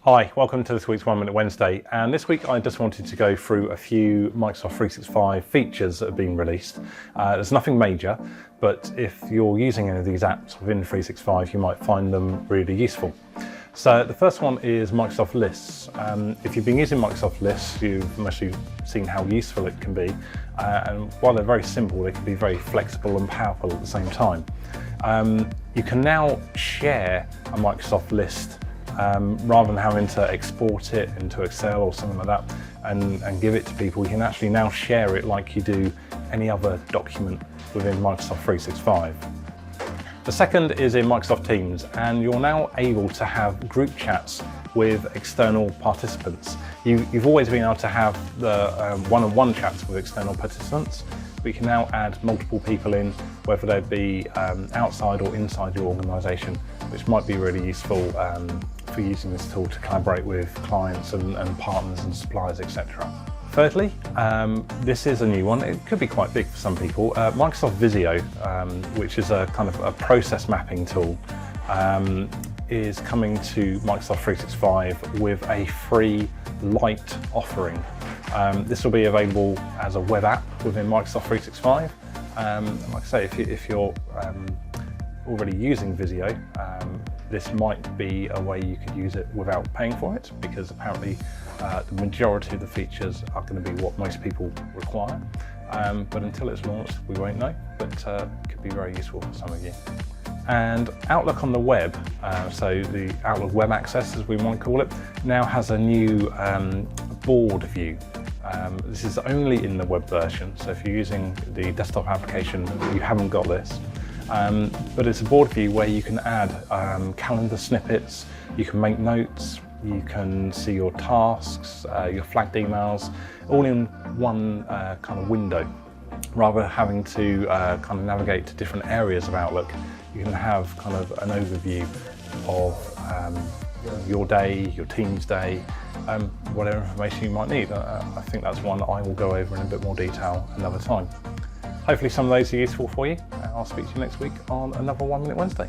Hi, welcome to this week's 1 Minute Wednesday, and this week I just wanted to go through a few Microsoft 365 features that have been released. There's nothing major, but if you're using any of these apps within 365 you might find them really useful. So the first one is Microsoft Lists. If you've been using Microsoft Lists, you've mostly seen how useful it can be, and while they're very simple they can be very flexible and powerful at the same time. You can now share a Microsoft list rather than having to export it into Excel or something like that and give it to people. You can actually now share it like you do any other document within Microsoft 365. The second is in Microsoft Teams, and you're now able to have group chats with external participants. You've always been able to have the one-on-one chats with external participants, but you can now add multiple people in, whether they be outside or inside your organisation, which might be really useful for using this tool to collaborate with clients and partners and suppliers, etc. Thirdly, this is a new one. It could be quite big for some people. Microsoft Visio, which is a kind of a process mapping tool, is coming to Microsoft 365 with a free light offering. This will be available as a web app within Microsoft 365. Like I say, if you're already using Visio, this might be a way you could use it without paying for it, because apparently the majority of the features are going to be what most people require. But until it's launched, we won't know, but it could be very useful for some of you. And Outlook on the web, so the Outlook Web Access, as we might call it, now has a new board view. This is only in the web version, so if you're using the desktop application, you haven't got this. But it's a board view where you can add calendar snippets, you can make notes, you can see your tasks, your flagged emails, all in one kind of window. Rather than having to kind of navigate to different areas of Outlook, you can have kind of an overview of your day, your team's day, whatever information you might need. I think that's one I will go over in a bit more detail another time. Hopefully some of those are useful for you. I'll speak to you next week on another 1 Minute Wednesday.